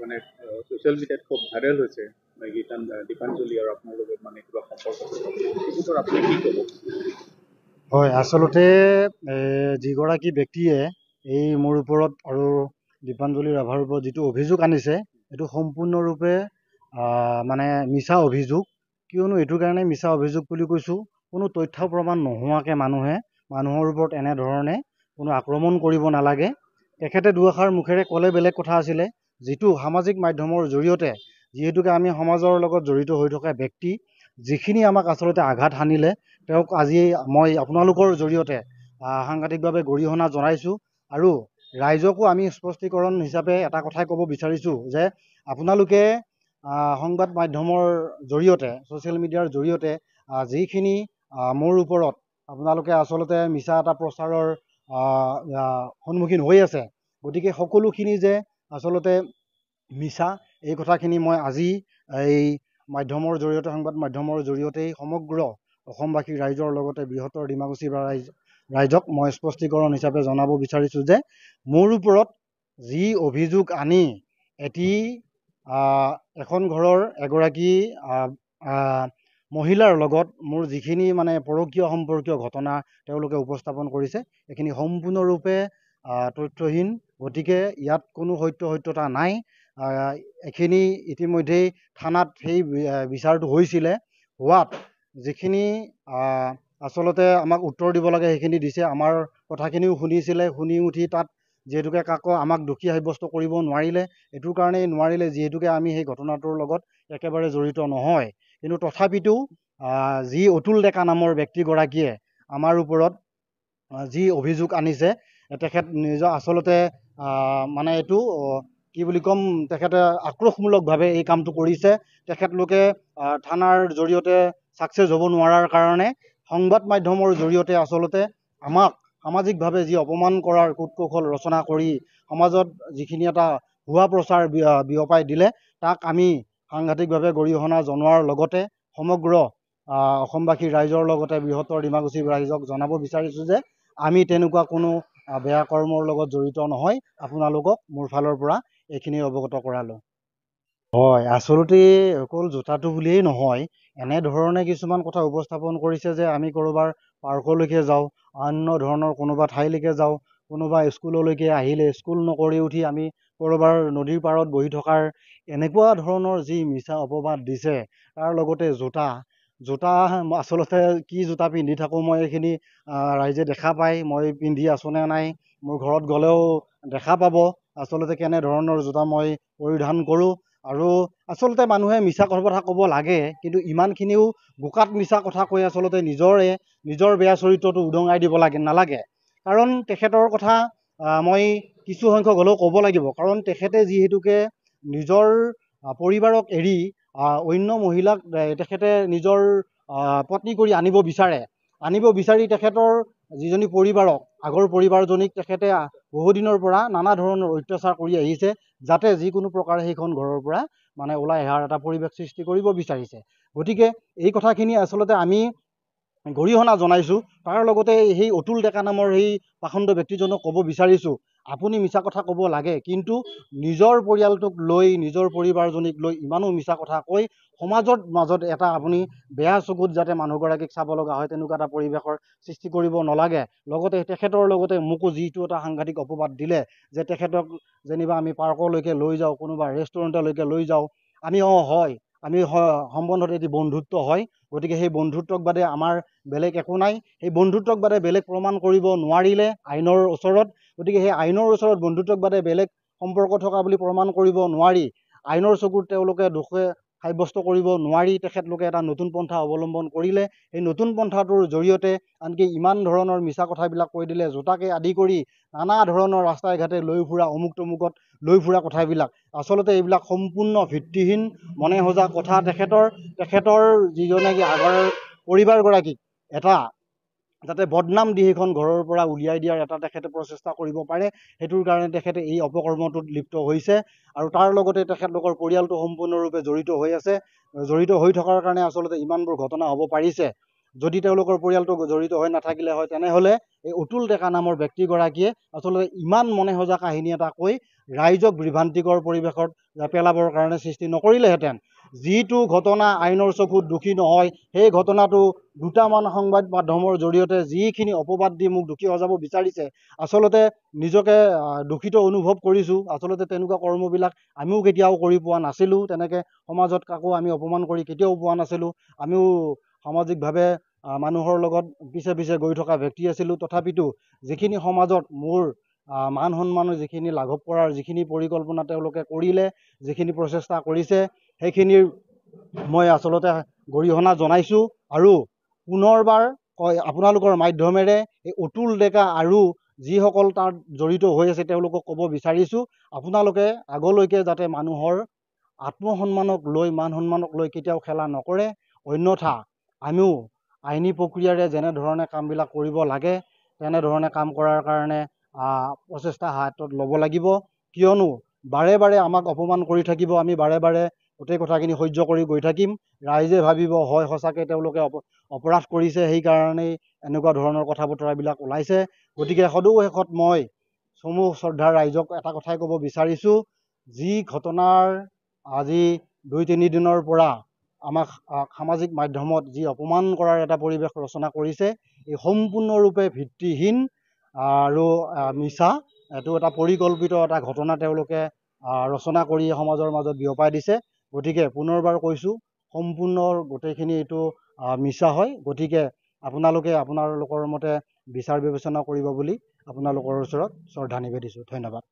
মানে ছ'চিয়েল মিডিয়াত খুব ভাইৰেল হৈছে দীপাঞ্জলি আৰু আপোনাৰ লগত মানে কিবা সম্পৰ্ক আছে আপুনি কি ক'ব? হয়, আচলতে যিগৰাকী ব্যক্তিয়ে এই মোৰ ওপৰত আৰু দীপাঞ্জলি ৰাভাৰ ওপৰত যিটো অভিযোগ আনিছে এইটো সম্পূৰ্ণৰূপে মানে মিছা অভিযোগ। কিয়নো এইটো কাৰণে মিছা অভিযোগ বুলি কৈছোঁ, কোনো তথ্য প্ৰমাণ নোহোৱাকৈ মানুহৰ ওপৰত এনেধৰণে কোনো আক্ৰমণ কৰিব নালাগে। তেখেতে দুআষাৰ মুখেৰে ক'লে বেলেগ কথা আছিলে, যিটো সামাজিক মাধ্যমৰ জৰিয়তে যিহেতুকে আমি সমাজৰ লগত জড়িত হৈ থকা ব্যক্তি, যিখিনি আমাক আচলতে আঘাত সানিলে তেওঁক আজি মই আপোনালোকৰ জৰিয়তে সাংঘাতিকভাৱে গৰিহণা জনাইছোঁ। আৰু ৰাইজকো আমি স্পষ্টীকৰণ হিচাপে এটা কথাই ক'ব বিচাৰিছোঁ যে আপোনালোকে সংবাদ মাধ্যমৰ জৰিয়তে ছ'চিয়েল মিডিয়াৰ জৰিয়তে যিখিনি মোৰ ওপৰত আপোনালোকে আচলতে মিছা এটা প্ৰচাৰৰ সন্মুখীন হৈ আছে, গতিকে সকলোখিনি যে আচলতে মিছা এই কথাখিনি মই আজি এই মাধ্যমৰ জৰিয়তে সংবাদ মাধ্যমৰ জৰিয়তেই সমগ্ৰ অসমবাসী ৰাইজৰ লগতে বৃহত্তৰ ডিমাকুছী ৰাইজক মই স্পষ্টীকৰণ হিচাপে জনাব বিচাৰিছোঁ যে মোৰ ওপৰত যি অভিযোগ আনি এটি এখন ঘৰৰ এগৰাকী মহিলাৰ লগত মোৰ যিখিনি মানে পৰকীয় সম্পৰ্কীয় ঘটনা তেওঁলোকে উপস্থাপন কৰিছে, এইখিনি সম্পূৰ্ণৰূপে তথ্যহীন। গতিকে ইয়াত কোনো সত্যতা নাই। এইখিনি ইতিমধ্যেই থানাত সেই বিচাৰটো হৈছিলে, হোৱাত যিখিনি আচলতে আমাক উত্তৰ দিব লাগে সেইখিনি দিছে। আমাৰ কথাখিনিও শুনিছিলে, শুনি উঠি তাত যিহেতুকে কাকো আমাক দোষী সাব্যস্ত কৰিব নোৱাৰিলে। এইটোৰ কাৰণেই নোৱাৰিলে যিহেতুকে আমি সেই ঘটনাটোৰ লগত একেবাৰে জড়িত নহয়। কিন্তু তথাপিতো যি অতুল ডেকা নামৰ ব্যক্তিগৰাকীয়ে আমাৰ ওপৰত যি অভিযোগ আনিছে, তেখেত নিজৰ আচলতে মানে এইটো কি বুলি ক'ম, তেখেতে আক্ৰোশমূলকভাৱে এই কামটো কৰিছে। তেখেতলোকে থানাৰ জৰিয়তে ছাকচেছ হ'ব নোৱাৰাৰ কাৰণে সংবাদ মাধ্যমৰ জৰিয়তে আচলতে আমাক সামাজিকভাৱে যি অপমান কৰাৰ কূটকৌশল ৰচনা কৰি সমাজত যিখিনি এটা ভুৱা প্ৰচাৰ বিয়পাই দিলে, তাক আমি সাংঘাতিকভাৱে গৰিহণা জনোৱাৰ লগতে সমগ্ৰ অসমবাসী ৰাইজৰ লগতে বৃহত্তৰ ডিমাকুছী ৰাইজক জনাব বিচাৰিছোঁ যে আমি তেনেকুৱা কোনো বেয়া কৰ্মৰ লগত জড়িত নহয়। আপোনালোকক মোৰ ফালৰ পৰা এইখিনি অৱগত কৰালোঁ। হয়, আচলতে অকল জোতাটো বুলিয়েই নহয়, এনেধৰণে কিছুমান কথা উপস্থাপন কৰিছে যে আমি ক'ৰবাৰ পাৰ্কলৈকে যাওঁ, অন্য ধৰণৰ কোনোবা ঠাইলৈকে যাওঁ, কোনোবা স্কুললৈকে আহিলে স্কুল নকৰি উঠি আমি ক'ৰবাৰ নদীৰ পাৰত বহি থকাৰ এনেকুৱা ধৰণৰ যি মিছা অপবাদ দিছে। তাৰ লগতে জোতা আচলতে কি জোতা পিন্ধি থাকোঁ মই এইখিনি ৰাইজে দেখা পায়, মই পিন্ধি আছোঁ নে নাই মোৰ ঘৰত গ'লেও দেখা পাব আচলতে কেনেধৰণৰ জোতা মই পৰিধান কৰোঁ। আৰু আচলতে মানুহে মিছা কথা ক'ব লাগে, কিন্তু ইমানখিনিও বোকাত মিছা কথা কৈ আচলতে নিজৰ বেয়া চৰিত্ৰটো উদঙাই দিব নালাগে। কাৰণ তেখেতৰ কথা মই কিছু সংখ্যক হ'লেও ক'ব লাগিব। কাৰণ তেখেতে যিহেতুকে নিজৰ পৰিবাৰক এৰি অন্য মহিলাক তেখেতে নিজৰ পত্নী কৰি আনিব বিচাৰি তেখেতৰ যিজনী পৰিবাৰক, আগৰ পৰিবাৰজনীক তেখেতে বহুদিনৰ পৰা নানা ধৰণৰ অত্যাচাৰ কৰি আহিছে, যাতে যিকোনো প্ৰকাৰে সেইখন ঘৰৰ পৰা মানে ওলাই অহাৰ এটা পৰিৱেশ সৃষ্টি কৰিব বিচাৰিছে। গতিকে এই কথাখিনি আচলতে আমি গৰিহণা জনাইছোঁ। তাৰ লগতে সেই অতুল ডেকা নামৰ সেই পাখণ্ড ব্যক্তিজনক ক'ব বিচাৰিছোঁ, আপুনি মিছা কথা ক'ব লাগে, কিন্তু নিজৰ পৰিয়ালটোক লৈ, নিজৰ পৰিবাৰজনীক লৈ ইমানো মিছা কথা কৈ সমাজৰ মাজত এটা আপুনি বেয়া চকুত যাতে মানুহগৰাকীক চাব লগা হয় তেনেকুৱা এটা পৰিৱেশৰ সৃষ্টি কৰিব নালাগে। লগতে তেখেতৰ লগতে মোকো যিটো এটা সাংঘাতিক অপবাদ দিলে যে তেখেতক যেনিবা আমি পাৰ্কলৈকে লৈ যাওঁ, কোনোবা ৰেষ্টুৰেণ্টলৈকে লৈ যাওঁ, আমি হয় আমি সম্বন্ধত এটি বন্ধুত্ব হয়, গতিকে সেই বন্ধুত্বক বাদে আমাৰ বেলেগ একো নাই। সেই বন্ধুত্বক বাদে বেলেগ প্ৰমাণ কৰিব নোৱাৰিলে আইনৰ ওচৰত, গতিকে সেই আইনৰ ওচৰত বন্ধুত্বক বাদে বেলেগ সম্পৰ্ক থকা বুলি প্ৰমাণ কৰিব নোৱাৰি, আইনৰ চকুত তেওঁলোকে দোষে সাব্যস্ত কৰিব নোৱাৰি তেখেতলোকে এটা নতুন পন্থা অৱলম্বন কৰিলে। এই নতুন পন্থাটোৰ জৰিয়তে আনকি ইমান ধৰণৰ মিছা কথাবিলাক কৈ দিলে, জোতাকে আদি কৰি নানা ধৰণৰ ৰাস্তাই ঘাটে লৈ ফুৰা, অমুক তমুকত লৈ ফুৰা কথাবিলাক আচলতে এইবিলাক সম্পূৰ্ণ ভিত্তিহীন মনে সজা কথা। তেখেতৰ যিজনে আগৰ পৰিবাৰগৰাকীক এটা যাতে বদনাম দি সেইখন ঘৰৰ পৰা উলিয়াই দিয়াৰ এটা তেখেতে প্ৰচেষ্টা কৰিব পাৰে, সেইটোৰ কাৰণে তেখেতে এই অপকৰ্মটোত লিপ্ত হৈছে। আৰু তাৰ লগতে তেখেতলোকৰ পৰিয়ালটো সম্পূৰ্ণৰূপে জড়িত হৈ আছে। জড়িত হৈ থকাৰ কাৰণে আচলতে ইমানবোৰ ঘটনা হ'ব পাৰিছে। যদি তেওঁলোকৰ পৰিয়ালটো জড়িত হৈ নাথাকিলে হয়, তেনেহ'লে এই অতুল ডেকা নামৰ ব্যক্তিগৰাকীয়ে আচলতে ইমান মনে সজা কাহিনী এটা কৈ ৰাইজক বিভ্ৰান্তিকৰ পৰিৱেশত পেলাবৰ কাৰণে সৃষ্টি নকৰিলেহেঁতেন। যিটো ঘটনা আইনৰ চকুত দোষী নহয়, সেই ঘটনাটো দুটামান সংবাদ মাধ্যমৰ জৰিয়তে যিখিনি অপবাদ দি মোক দোষী সজাব বিচাৰিছে, আচলতে নিজকে দূষিত অনুভৱ কৰিছোঁ। আচলতে তেনেকুৱা কৰ্মবিলাক আমিও কেতিয়াও কৰি পোৱা নাছিলোঁ। তেনেকৈ সমাজত কাকো আমি অপমান কৰি কেতিয়াও পোৱা নাছিলোঁ। আমিও সামাজিকভাৱে মানুহৰ লগত পিছে পিছে গৈ থকা ব্যক্তি আছিলোঁ। তথাপিতো যিখিনি সমাজত মোৰ মান সন্মানৰ যিখিনি লাঘৱ কৰাৰ যিখিনি পৰিকল্পনা তেওঁলোকে কৰিলে, যিখিনি প্ৰচেষ্টা কৰিছে, সেইখিনিৰ মই আচলতে গৰিহণা জনাইছোঁ। আৰু পুনৰবাৰ আপোনালোকৰ মাধ্যমেৰে এই অতুল ডেকা আৰু যিসকল তাত জড়িত হৈ আছে তেওঁলোকক ক'ব বিচাৰিছোঁ, আপোনালোকে আগলৈকে যাতে মানুহৰ আত্মসন্মানক লৈ, মান সন্মানক লৈ কেতিয়াও খেলা নকৰে। অন্যথা আমিও আইনী প্ৰক্ৰিয়াৰে যেনেধৰণে কামবিলাক কৰিব লাগে তেনেধৰণে কাম কৰাৰ কাৰণে প্ৰচেষ্টা হাতত ল'ব লাগিব। কিয়নো বাৰে বাৰে আমাক অপমান কৰি থাকিব, আমি বাৰে বাৰে গোটেই কথাখিনি সহ্য কৰি গৈ থাকিম। ৰাইজে ভাবিব হয় সঁচাকৈ তেওঁলোকে অপৰাধ কৰিছে, সেইকাৰণেই এনেকুৱা ধৰণৰ কথা বতৰাবিলাক ওলাইছে। গতিকে সদৌ শেষত মই চমু শ্ৰদ্ধাৰ ৰাইজক এটা কথাই ক'ব বিচাৰিছোঁ, যি ঘটনাৰ আজি 2-3 দিনৰ পৰা আমাক সামাজিক মাধ্যমত যি অপমান কৰাৰ এটা পৰিৱেশ ৰচনা কৰিছে, এই সম্পূৰ্ণৰূপে ভিত্তিহীন আৰু মিছা। এইটো এটা পৰিকল্পিত এটা ঘটনা তেওঁলোকে ৰচনা কৰি সমাজৰ মাজত বিয়পাই দিছে। গতিকে পুনৰবাৰ কৈছোঁ, সম্পূৰ্ণ গোটেইখিনি এইটো মিছা হয়। গতিকে আপোনালোকে আপোনালোকৰ মতে বিচাৰ বিবেচনা কৰিব বুলি আপোনালোকৰ ওচৰত শ্ৰদ্ধা নিবেদিছোঁ। ধন্যবাদ।